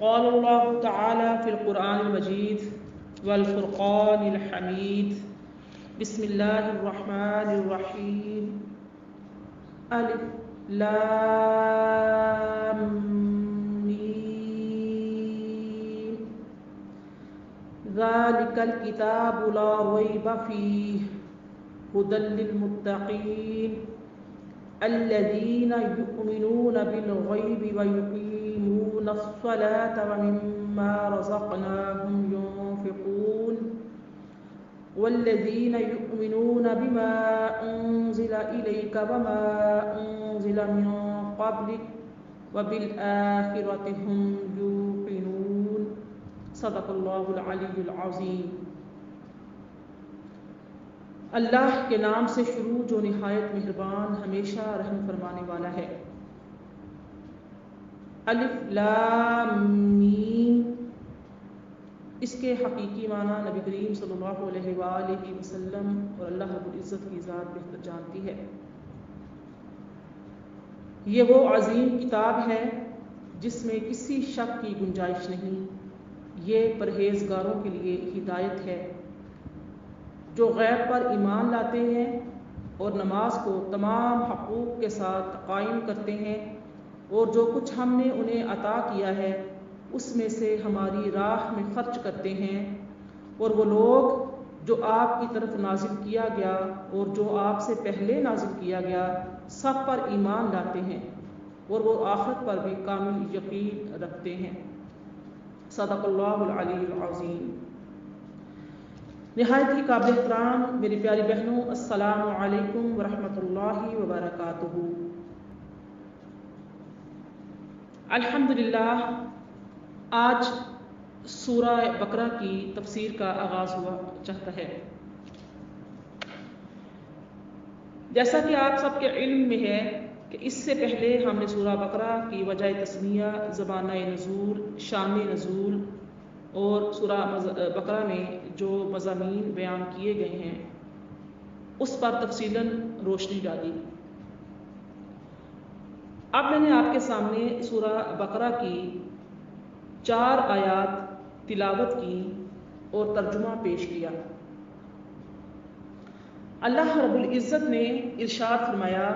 قال الله تعالى في القرآن المجيد والفرقان الحميد بسم الله الرحمن الرحيم ألف لام ميم ذلك الكتاب لا ريب فيه هدى للمتقين الذين يؤمنون بالغيب ويقيمون الصلاة ومما رزقناهم ينفقون والذين يؤمنون بما أنزل إليك وما أنزل من قبلك وبالآخرة هم يوقنون صدق الله العلي العظيم۔ اللہ کے نام سے شروع جو نہایت مہربان ہمیشہ رحم فرمانے والا ہے۔ الف لام میم، اس کے حقیقی معنی نبی کریم صلی اللہ علیہ وآلہ وسلم اور اللہ رب العزت کی ذات بہتر جانتی ہے۔ یہ وہ عظیم کتاب ہے جس میں کسی شک کی گنجائش نہیں۔ یہ پرہیزگاروں کے لیے ہدایت ہے جو غیب پر ایمان لاتے ہیں اور نماز کو تمام حقوق کے ساتھ قائم کرتے ہیں، اور جو کچھ ہم نے انہیں عطا کیا ہے اس میں سے ہماری راہ میں خرچ کرتے ہیں، اور وہ لوگ جو آپ کی طرف نازل کیا گیا اور جو آپ سے پہلے نازل کیا گیا سب پر ایمان لاتے ہیں، اور وہ آخرت پر بھی کامل یقین رکھتے ہیں۔ صدق اللہ العلی العظیم۔ نہایت ہی قابل احترام میری پیاری بہنوں، السلام علیکم ورحمۃ اللہ وبرکاتہ۔ الحمدللہ آج سورہ بقرہ کی تفسیر کا آغاز ہوا چاہتا ہے۔ جیسا کہ آپ سب کے علم میں ہے کہ اس سے پہلے ہم نے سورہ بقرہ کی وجہ تسمیہ، زمانہ نزول، شان نزول اور سورہ بقرہ میں جو مضامین بیان کیے گئے ہیں اس پر تفصیلاً روشنی ڈالی۔ اب میں نے آپ کے سامنے سورہ بقرہ کی 4 آیات تلاوت کی اور ترجمہ پیش کیا۔ اللہ رب العزت نے ارشاد فرمایا،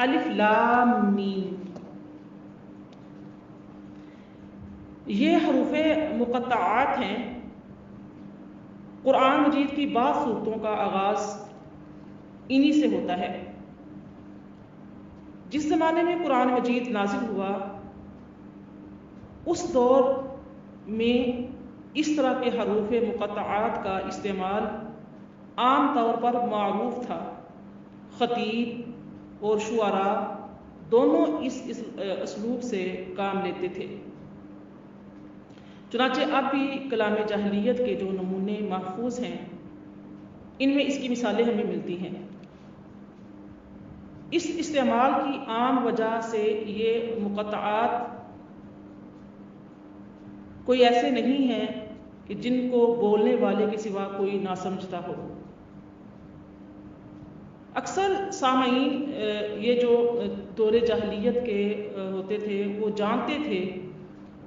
الف لام میم، یہ حروف مقطعات ہیں۔ قرآن مجید کی بعض صورتوں کا آغاز انہی سے ہوتا ہے۔ جس زمانے میں قرآن مجید نازل ہوا اس دور میں اس طرح کے حروف مقطعات کا استعمال عام طور پر معروف تھا۔ خطیب اور شعراء دونوں اس اسلوب سے کام لیتے تھے۔ چنانچہ اب بھی کلام جاہلیت کے جو نمونے محفوظ ہیں ان میں اس کی مثالیں ہمیں ملتی ہیں۔ اس استعمال کی عام وجہ سے یہ مقطعات کوئی ایسے نہیں ہیں کہ جن کو بولنے والے کے سوا کوئی نہ سمجھتا ہو۔ اکثر سامعین یہ جو دور جاہلیت کے ہوتے تھے وہ جانتے تھے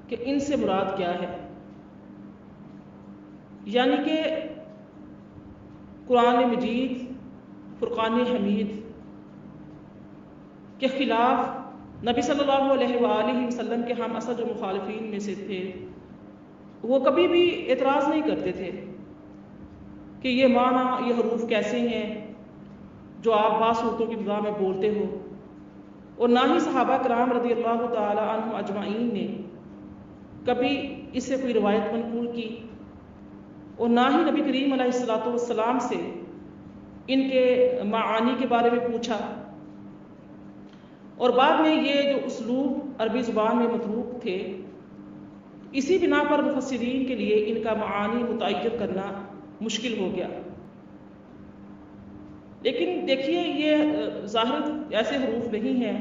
کہ ان سے مراد کیا ہے، یعنی کہ قرآن مجید فرقان حمید کے خلاف نبی صلی اللہ علیہ وآلہ وسلم کے ہم اثر جو مخالفین میں سے تھے وہ کبھی بھی اعتراض نہیں کرتے تھے کہ یہ معنی، یہ حروف کیسے ہیں جو آپ بعض صورتوں کی ابتدا میں بولتے ہو، اور نہ ہی صحابہ کرام رضی اللہ تعالی عنہم اجمعین نے کبھی اس سے کوئی روایت منقول کی، اور نہ ہی نبی کریم علیہ الصلوۃ والسلام سے ان کے معانی کے بارے میں پوچھا۔ اور بعد میں یہ جو اسلوب عربی زبان میں متروک تھے، اسی بنا پر مفسرین کے لیے ان کا معانی متعین کرنا مشکل ہو گیا۔ لیکن دیکھیے یہ ظاہر ایسے حروف نہیں ہیں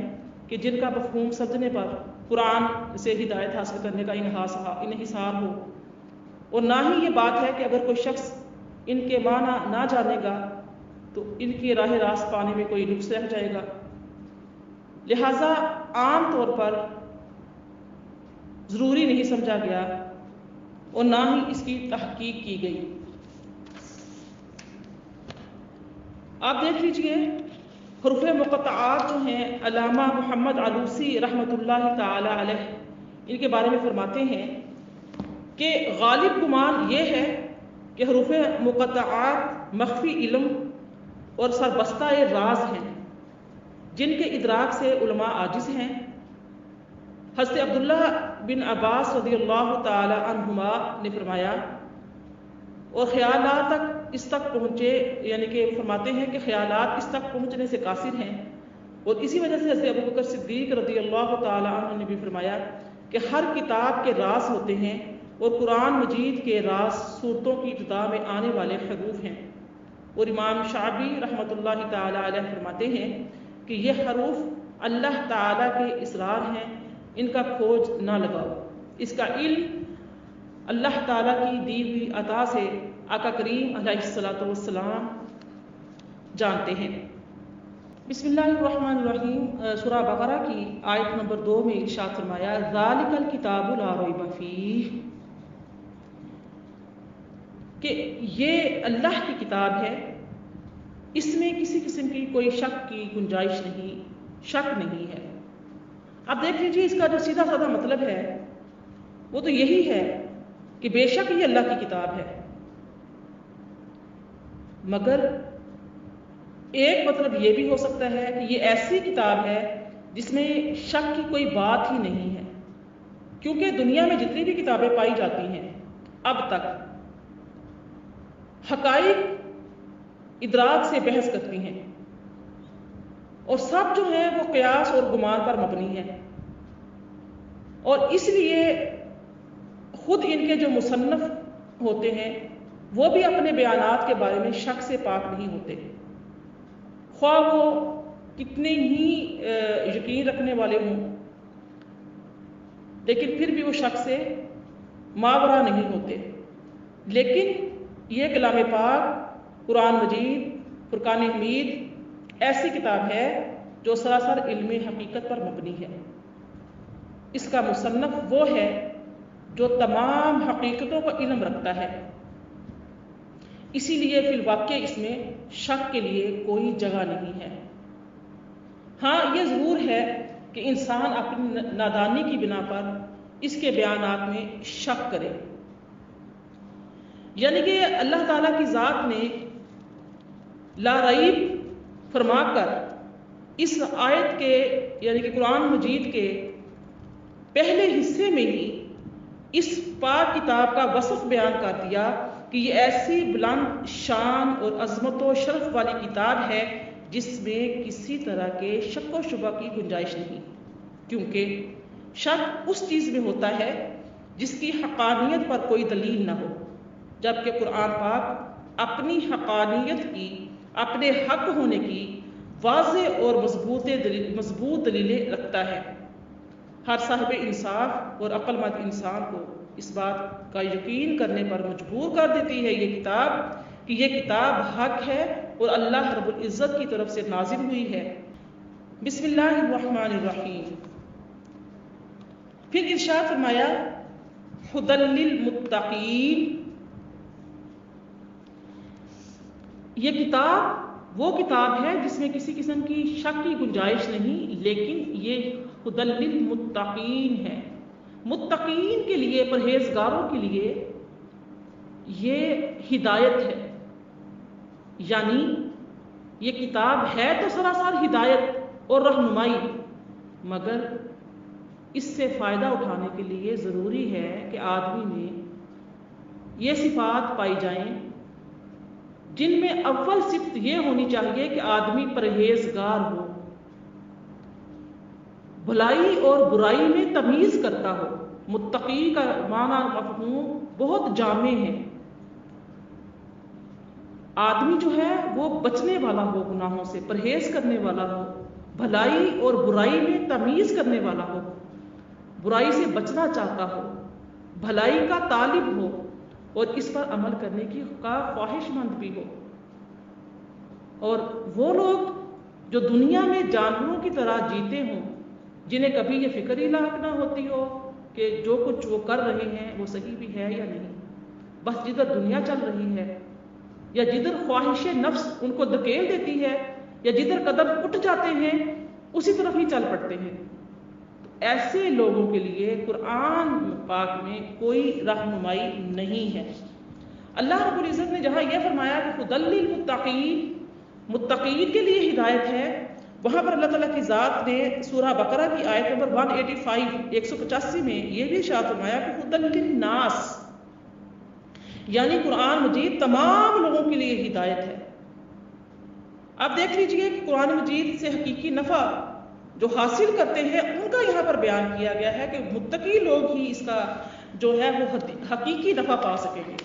کہ جن کا مفہوم سمجھنے پر قرآن سے ہدایت حاصل کرنے کا انحصار ہو، اور نہ ہی یہ بات ہے کہ اگر کوئی شخص ان کے معنی نہ جانے گا تو ان کی راہ راست پانے میں کوئی نقص رہ جائے گا۔ لہٰذا عام طور پر ضروری نہیں سمجھا گیا اور نہ ہی اس کی تحقیق کی گئی۔ آپ دیکھ لیجئے حروف مقطعات جو ہیں، علامہ محمد علوسی رحمۃ اللہ تعالی علیہ ان کے بارے میں فرماتے ہیں کہ غالب گمان یہ ہے کہ حروف مقطعات مخفی علم اور سربستہ راز ہیں جن کے ادراک سے علماء عاجز ہیں۔ حضرت عبداللہ بن عباس رضی اللہ تعالی عنہما نے فرمایا اور خیالات تک اس تک پہنچے، یعنی کہ فرماتے ہیں کہ خیالات اس تک پہنچنے سے قاصر ہیں، اور اسی وجہ سے حضرت ابوبکر صدیق رضی اللہ تعالی عنہ نے بھی فرمایا کہ ہر کتاب کے راز ہوتے ہیں اور قرآن مجید کے راز صورتوں کی ابتدا میں آنے والے حروف ہیں۔ اور امام شعبی رحمۃ اللہ تعالی علیہ فرماتے ہیں کہ یہ حروف اللہ تعالیٰ کے اسرار ہیں، ان کا کھوج نہ لگاؤ، اس کا علم اللہ تعالیٰ کی دی ہوئی عطا سے آقا کریم علیہ الصلوۃ والسلام جانتے ہیں۔ بسم اللہ الرحمن الرحیم، سورہ بقرہ کی آیت نمبر 2 میں ارشاد فرمایا ذالک الکتاب لا ریب فیہ، کہ یہ اللہ کی کتاب ہے، اس میں کسی قسم کی کوئی شک کی گنجائش نہیں، شک نہیں ہے۔ اب دیکھ لیجیے اس کا جو سیدھا سادہ مطلب ہے وہ تو یہی ہے کہ بے شک یہ اللہ کی کتاب ہے، مگر ایک مطلب یہ بھی ہو سکتا ہے کہ یہ ایسی کتاب ہے جس میں شک کی کوئی بات ہی نہیں ہے، کیونکہ دنیا میں جتنی بھی کتابیں پائی جاتی ہیں اب تک حقائق ادراک سے بحث کرتی ہیں، اور سب جو ہیں وہ قیاس اور گمان پر مبنی ہیں، اور اس لیے خود ان کے جو مصنف ہوتے ہیں وہ بھی اپنے بیانات کے بارے میں شک سے پاک نہیں ہوتے، خواہ وہ کتنے ہی یقین رکھنے والے ہوں، لیکن پھر بھی وہ شک سے ماورا نہیں ہوتے۔ لیکن یہ کلام پاک قرآن مجید فرقان حمید ایسی کتاب ہے جو سراسر علم حقیقت پر مبنی ہے۔ اس کا مصنف وہ ہے جو تمام حقیقتوں کا علم رکھتا ہے، اسی لیے فی الواقع اس میں شک کے لیے کوئی جگہ نہیں ہے۔ ہاں یہ ضرور ہے کہ انسان اپنی نادانی کی بنا پر اس کے بیانات میں شک کرے، یعنی کہ اللہ تعالیٰ کی ذات نے لا ریب فرما کر اس آیت کے یعنی کہ قرآن مجید کے پہلے حصے میں ہی اس پاک کتاب کا وصف بیان کر دیا کہ یہ ایسی بلند شان اور عظمت و شرف والی کتاب ہے جس میں کسی طرح کے شک و شبہ کی گنجائش نہیں، کیونکہ شک اس چیز میں ہوتا ہے جس کی حقانیت پر کوئی دلیل نہ ہو، جبکہ قرآن پاک اپنی حقانیت کی، اپنے حق ہونے کی واضح اور مضبوط دلیلیں رکھتا ہے۔ ہر صاحب انصاف اور عقل مند انسان کو اس بات کا یقین کرنے پر مجبور کر دیتی ہے یہ کتاب کہ یہ کتاب حق ہے اور اللہ رب العزت کی طرف سے نازل ہوئی ہے۔ بسم اللہ الرحمن الرحیم، پھر ارشاد فرمایا ھدی للمتقین، یہ کتاب وہ کتاب ہے جس میں کسی قسم کی شک کی گنجائش نہیں، لیکن یہ ھدی للمتقین ہے، متقین کے لیے، پرہیزگاروں کے لیے یہ ہدایت ہے۔ یعنی یہ کتاب ہے تو سراسر ہدایت اور رہنمائی، مگر اس سے فائدہ اٹھانے کے لیے ضروری ہے کہ آدمی میں یہ صفات پائی جائیں جن میں اول صفت یہ ہونی چاہیے کہ آدمی پرہیزگار ہو، بھلائی اور برائی میں تمیز کرتا ہو۔ متقی کا معنی مفہوم بہت جامع ہے، آدمی جو ہے وہ بچنے والا ہو، گناہوں سے پرہیز کرنے والا ہو، بھلائی اور برائی میں تمیز کرنے والا ہو، برائی سے بچنا چاہتا ہو، بھلائی کا طالب ہو اور اس پر عمل کرنے کی خواہش مند بھی ہو۔ اور وہ لوگ جو دنیا میں جانوروں کی طرح جیتے ہوں جنہیں کبھی یہ فکر ہی لاحق نہ ہوتی ہو کہ جو کچھ وہ کر رہے ہیں وہ صحیح بھی ہے یا نہیں، بس جدھر دنیا چل رہی ہے یا جدھر خواہش نفس ان کو دھکیل دیتی ہے یا جدھر قدم اٹھ جاتے ہیں اسی طرف ہی چل پڑتے ہیں. ایسے لوگوں کے لیے قرآن پاک میں کوئی رہنمائی نہیں ہے. اللہ رب العزت نے جہاں یہ فرمایا کہ خدل للمتقین، متقین کے لیے ہدایت ہے، وہاں پر اللہ تعالیٰ کی ذات نے سورہ بقرہ کی آیت نمبر 185 میں یہ بھی ارشاد فرمایا کہ خدل للناس، یعنی قرآن مجید تمام لوگوں کے لیے ہدایت ہے. آپ دیکھ لیجئے کہ قرآن مجید سے حقیقی نفع جو حاصل کرتے ہیں ان کا یہاں پر بیان کیا گیا ہے کہ متقی لوگ ہی اس کا جو ہے وہ حقیقی نفع پا سکیں گے.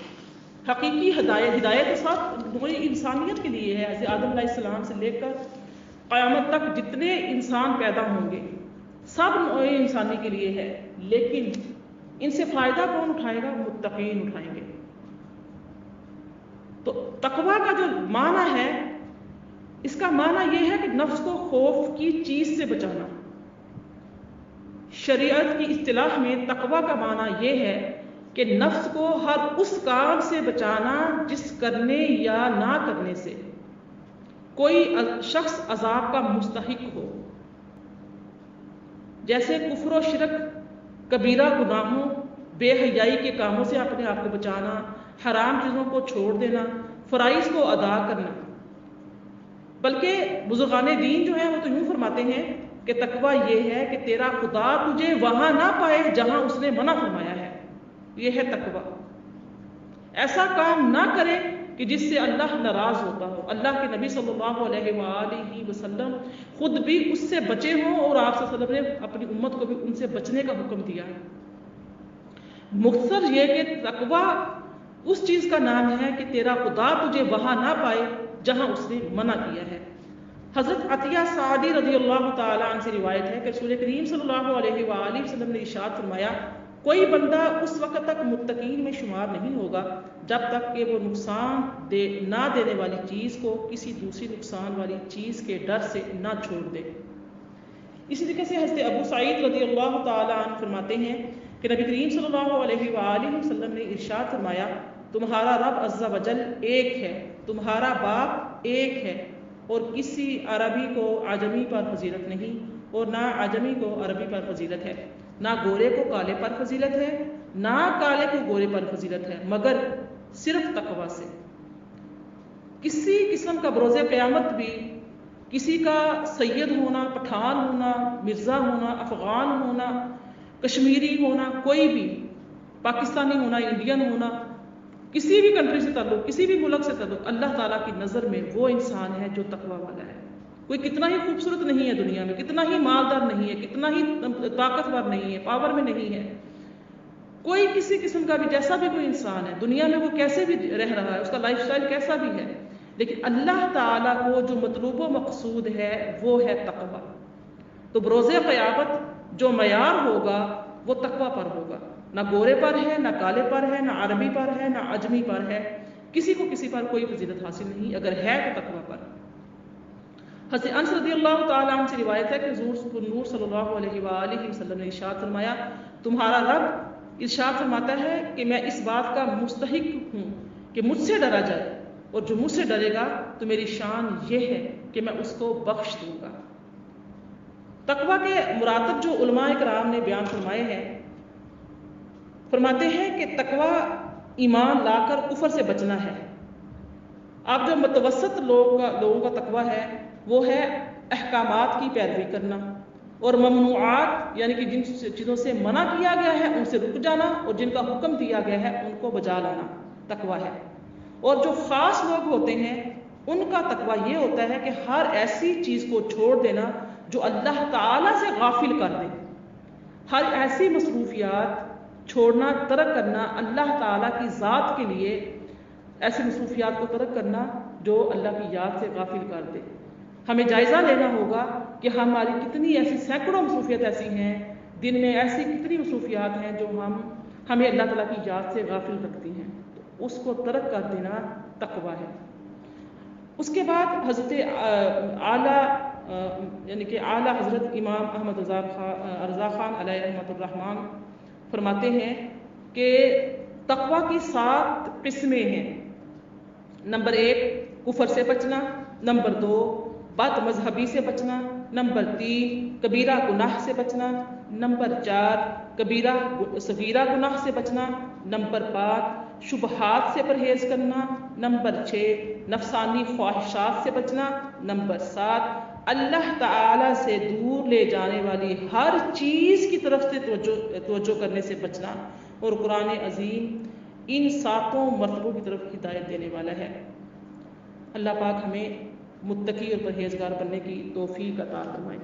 حقیقی ہدایت ساتھ پوری انسانیت کے لیے ہے، حضرت آدم علیہ السلام سے لے کر قیامت تک جتنے انسان پیدا ہوں گے سب نوع انسانی کے لیے ہے، لیکن ان سے فائدہ کون اٹھائے گا؟ متقین اٹھائیں گے. تو تقویٰ کا جو معنی ہے، اس کا معنی یہ ہے کہ نفس کو خوف کی چیز سے بچانا. شریعت کی اصطلاح میں تقویٰ کا معنی یہ ہے کہ نفس کو ہر اس کام سے بچانا جس کرنے یا نہ کرنے سے کوئی شخص عذاب کا مستحق ہو، جیسے کفر و شرک، کبیرہ گناہوں، بے حیائی کے کاموں سے اپنے آپ کو بچانا، حرام چیزوں کو چھوڑ دینا، فرائض کو ادا کرنا. بلکہ بزرگان دین جو ہیں وہ تو یوں فرماتے ہیں کہ تقویٰ یہ ہے کہ تیرا خدا تجھے وہاں نہ پائے جہاں اس نے منع فرمایا ہے. یہ ہے تقویٰ. ایسا کام نہ کرے کہ جس سے اللہ ناراض ہوتا ہو. اللہ کے نبی صلی اللہ علیہ وآلہ وسلم خود بھی اس سے بچے ہوں اور آپ صلی اللہ علیہ وسلم نے اپنی امت کو بھی ان سے بچنے کا حکم دیا ہے. مختصر یہ کہ تقویٰ اس چیز کا نام ہے کہ تیرا خدا تجھے وہاں نہ پائے جہاں اس نے منع کیا ہے. حضرت عطیہ سعدی رضی اللہ تعالیٰ عنہ سے روایت ہے کہ رسول کریم صلی اللہ علیہ وآلہ وسلم نے ارشاد فرمایا، کوئی بندہ اس وقت تک متقین میں شمار نہیں ہوگا جب تک کہ وہ نقصان نہ دینے والی چیز کو کسی دوسری نقصان والی چیز کے ڈر سے نہ چھوڑ دے. اسی طریقے سے حضرت ابو سعید رضی اللہ تعالیٰ عنہ فرماتے ہیں کہ نبی کریم صلی اللہ علیہ وآلہ وسلم نے ارشاد فرمایا، تمہارا رب عز و جل ایک ہے، تمہارا باپ ایک ہے، اور کسی عربی کو عجمی پر فضیلت نہیں اور نہ عجمی کو عربی پر فضیلت ہے، نہ گورے کو کالے پر فضیلت ہے نہ کالے کو گورے پر فضیلت ہے، مگر صرف تقویٰ سے. کسی قسم کا بروز قیامت بھی کسی کا سید ہونا، پٹھان ہونا، مرزا ہونا، افغان ہونا، کشمیری ہونا، کوئی بھی پاکستانی ہونا، انڈین ہونا، کسی بھی کنٹری سے تعلق، کسی بھی ملک سے تعلق، اللہ تعالیٰ کی نظر میں وہ انسان ہے جو تقویٰ والا ہے. کوئی کتنا ہی خوبصورت نہیں ہے دنیا میں، کتنا ہی مالدار نہیں ہے، کتنا ہی طاقتور نہیں ہے، پاور میں نہیں ہے، کوئی کسی قسم کا بھی جیسا بھی کوئی انسان ہے دنیا میں، وہ کیسے بھی رہ رہا ہے، اس کا لائف سٹائل کیسا بھی ہے، لیکن اللہ تعالیٰ کو جو مطلوب و مقصود ہے وہ ہے تقویٰ. تو بروز قیامت جو معیار ہوگا وہ تقویٰ پر ہوگا. نہ گورے پر ہے، نہ کالے پر ہے، نہ عربی پر ہے، نہ عجمی پر ہے، کسی کو کسی پر کوئی فضیلت حاصل نہیں، اگر ہے تو تقویٰ پر. حضرت انس رضی اللہ تعالیٰ عنہ سے روایت ہے کہ حضور نور صلی اللہ علیہ وآلہ وسلم نے ارشاد فرمایا، تمہارا رب ارشاد فرماتا ہے کہ میں اس بات کا مستحق ہوں کہ مجھ سے ڈرا جائے، اور جو مجھ سے ڈرے گا تو میری شان یہ ہے کہ میں اس کو بخش دوں گا. تقویٰ کے مراتب جو علماء کرام نے بیان فرمائے ہیں، فرماتے ہیں کہ تقویٰ ایمان لا کر کفر سے بچنا ہے. اب جو متوسط لوگوں کا تقویٰ ہے وہ ہے احکامات کی پیروی کرنا اور ممنوعات یعنی کہ جن چیزوں سے منع کیا گیا ہے ان سے رک جانا اور جن کا حکم دیا گیا ہے ان کو بجا لانا تقویٰ ہے. اور جو خاص لوگ ہوتے ہیں ان کا تقویٰ یہ ہوتا ہے کہ ہر ایسی چیز کو چھوڑ دینا جو اللہ تعالیٰ سے غافل کر دے. ہر ایسی مصروفیات چھوڑنا، ترک کرنا اللہ تعالیٰ کی ذات کے لیے، ایسی مصروفیات کو ترک کرنا جو اللہ کی یاد سے غافل کر دے. ہمیں جائزہ لینا ہوگا کہ ہماری کتنی ایسی سینکڑوں مصروفیات ایسی ہیں، دن میں ایسی کتنی مصروفیات ہیں جو ہمیں اللہ تعالیٰ کی یاد سے غافل رکھتی ہیں. تو اس کو ترک کر دینا تقویٰ ہے. اس کے بعد حضرت اعلیٰ یعنی کہ اعلیٰ حضرت امام احمد رضا خان علیہ رحمۃ الرحمن فرماتے ہیں کہ تقوی کی 7 قسمیں ہیں۔ نمبر 1 کفر سے بچنا، نمبر 2 بد مذہبی سے بچنا، نمبر 3 کبیرہ گناہ سے بچنا، نمبر 4 کبیرہ صغیرہ گناہ سے بچنا، نمبر 5 شبہات سے پرہیز کرنا، نمبر 6 نفسانی خواہشات سے بچنا، نمبر 7 اللہ تعالی سے دور لے جانے والی ہر چیز کی طرف سے توجہ کرنے سے بچنا۔ اور قرآن عظیم ان 7 مرتبوں کی طرف ہدایت دینے والا ہے۔ اللہ پاک ہمیں متقی اور پرہیزگار بننے کی توفیق عطا فرمائے۔